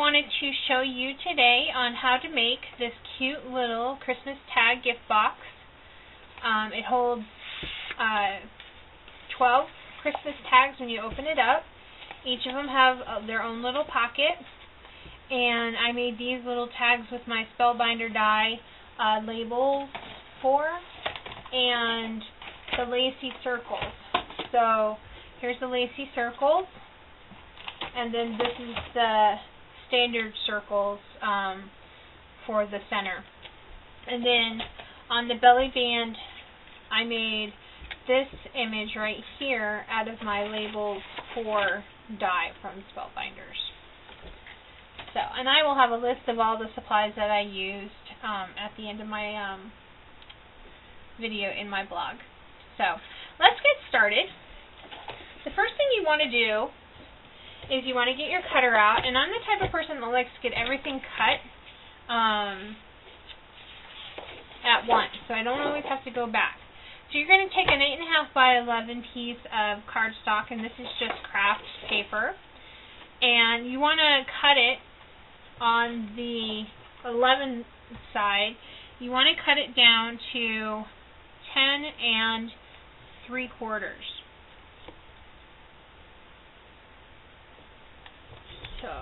wanted to show you today on how to make this cute little Christmas tag gift box. It holds 12 Christmas tags when you open it up. Each of them have their own little pocket. And I made these little tags with my Spellbinder die labels for, and the lacy circles. So here's the lacy circles, and then this is the standard circles for the center. And then on the belly band, I made this image right here out of my labels for die from Spellbinders. So, and I will have a list of all the supplies that I used at the end of my video in my blog. So, let's get started. The first thing you want to do is you want to get your cutter out, and I'm the type of person that likes to get everything cut at once, so I don't always have to go back. So you're going to take an 8.5 by 11 piece of cardstock, and this is just craft paper, and you want to cut it on the 11 side. You want to cut it down to 10 3/4. So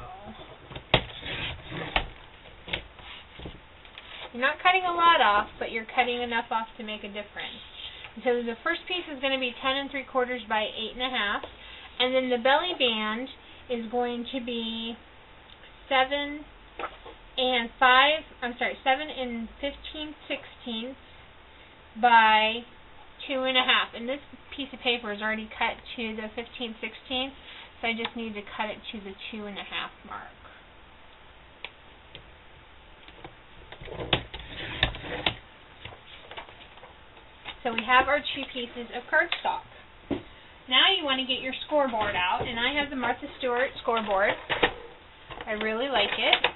you're not cutting a lot off, but you're cutting enough off to make a difference. So the first piece is going to be 10 3/4 by 8.5, and then the belly band is going to be 7 15/16 by 2.5. And this piece of paper is already cut to the 15/16, so I just need to cut it to the 2.5 mark. So we have our two pieces of cardstock. Now you want to get your scoreboard out, and I have the Martha Stewart scoreboard. I really like it.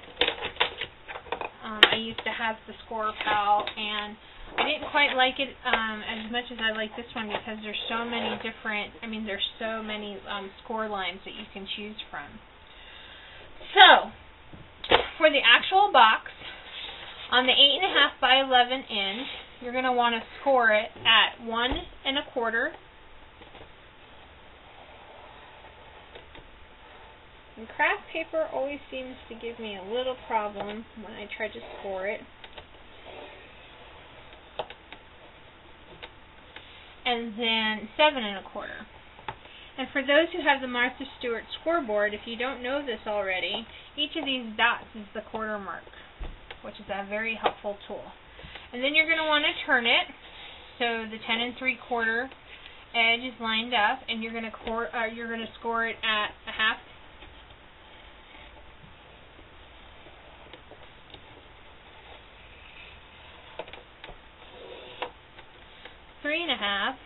I used to have the ScorePal, and I didn't quite like it as much as I like this one because there's so many different, there's so many score lines that you can choose from. So, for the actual box, on the 8.5 by 11 end, you're going to want to score it at 1 1/4. And craft paper always seems to give me a little problem when I try to score it. And then 7 1/4. And for those who have the Martha Stewart scoreboard, if you don't know this already, each of these dots is the quarter mark, which is a very helpful tool. And then you're going to want to turn it so the 10 3/4 edge is lined up, and you're going to score it at 1/2. 3.5.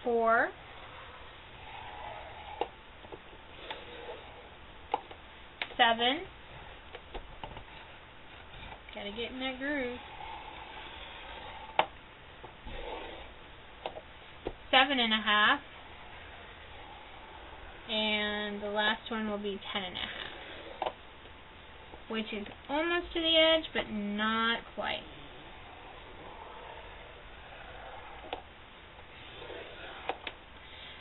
4. 7. Gotta get in that groove. 7.5. And the last one will be 10.5. Which is almost to the edge, but not quite.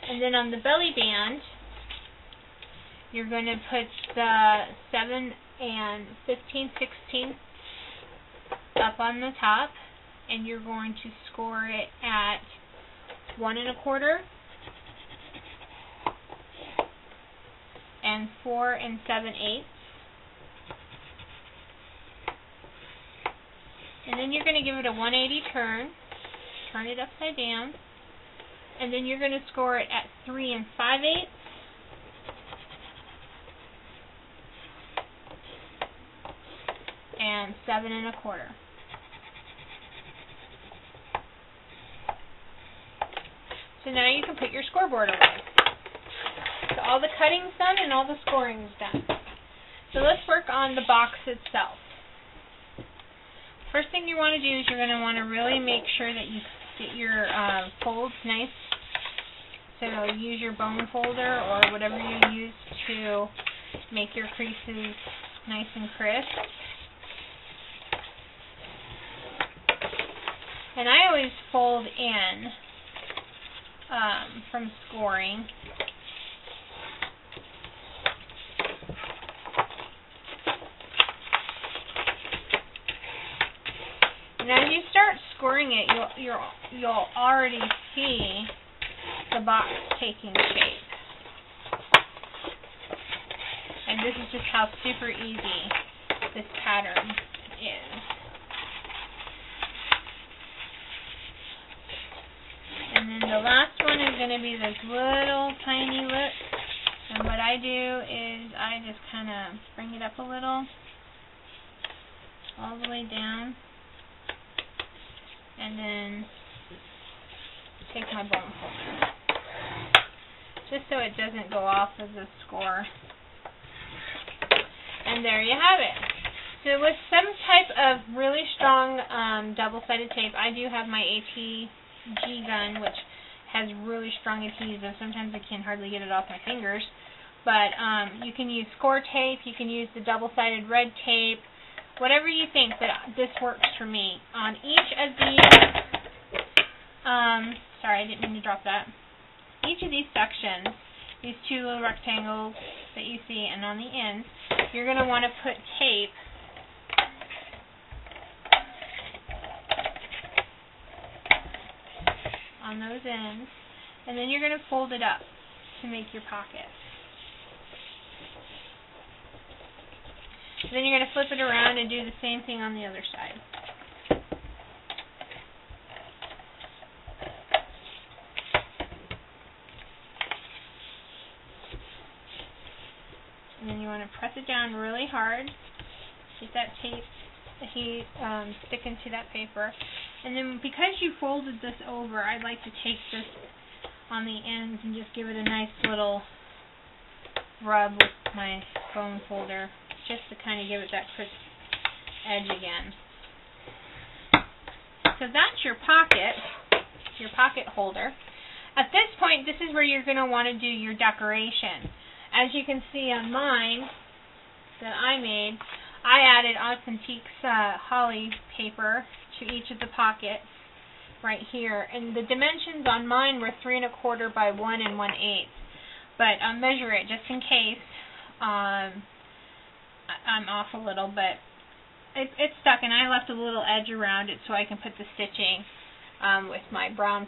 And then on the belly band, you're going to put the 7 15/16 up on the top, and you're going to score it at 1 1/4 and 4 7/8. And then you're going to give it a 180 turn it upside down, and then you're going to score it at 3 5/8 and 7 1/4. So now you can put your scoreboard away. So all the cutting's done and all the scoring's done. So let's work on the box itself. First thing you want to do is you're going to want to really make sure that you get your folds nice So use your bone folder or whatever you use to make your creases nice and crisp. And I always fold in from scoring. And as you start scoring it, you'll already see the box taking shape. And this is just how super easy this pattern is. And then the last one is going to be this little tiny lip. And what I do is I just kind of bring it up a little, all the way down, and then take my bone folder, just so it doesn't go off as a score. And there you have it. So with some type of really strong double-sided tape, I do have my ATG gun, which has really strong adhesive. Sometimes I can hardly get it off my fingers. But you can use score tape, you can use the double-sided red tape, whatever you think, but this works for me. On each of these, sorry, I didn't mean to drop that. Each of these sections, these two little rectangles that you see, and on the ends, you're going to want to put tape on those ends, and then you're going to fold it up to make your pocket. Then you're going to flip it around and do the same thing on the other side. And then you want to press it down really hard. Get that tape stick into that paper. And then because you folded this over, I'd like to take this on the ends and just give it a nice little rub with my bone folder, just to kind of give it that crisp edge again. So that's your pocket holder. At this point, this is where you're going to want to do your decoration. As you can see on mine that I made, I added Authentique's holly paper to each of the pockets right here. And the dimensions on mine were 3 1/4 by 1 1/8. But I'll measure it just in case I'm off a little, but it's stuck, and I left a little edge around it so I can put the stitching with my brown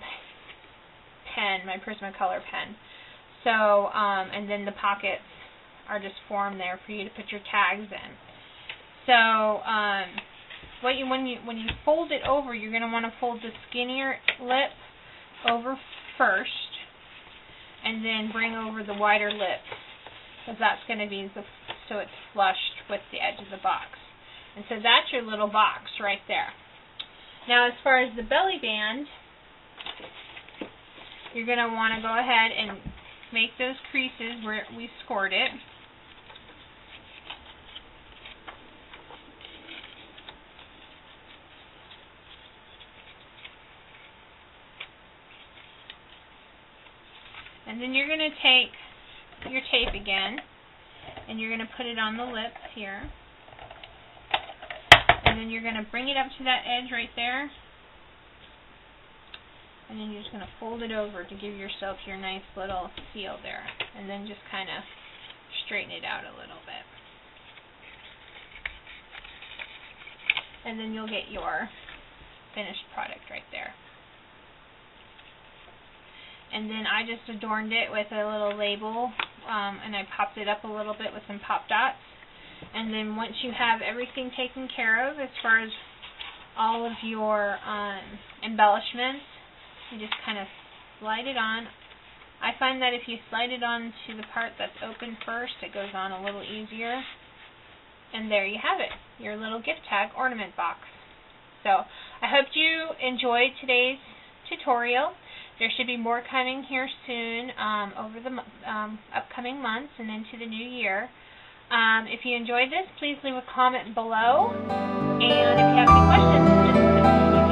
pen, my Prismacolor pen. So, and then the pockets are just formed there for you to put your tags in. So, when you fold it over, you're going to want to fold the skinnier lip over first, and then bring over the wider lip, because that's going to be so it's flushed with the edge of the box. And so that's your little box right there. Now, as far as the belly band, you're going to want to go ahead and make those creases where we scored it. And then you're going to take your tape again, and you're going to put it on the lip here. And then you're going to bring it up to that edge right there. And then you're just going to fold it over to give yourself your nice little seal there. And then just kind of straighten it out a little bit. And then you'll get your finished product right there. And then I just adorned it with a little label, and I popped it up a little bit with some pop dots. And then once you have everything taken care of as far as all of your embellishments, you just kind of slide it on. I find that if you slide it on to the part that's open first, it goes on a little easier. And there you have it, your little gift tag ornament box. So I hope you enjoyed today's tutorial. There should be more coming here soon over the upcoming months and into the new year. If you enjoyed this, please leave a comment below. And if you have any questions, just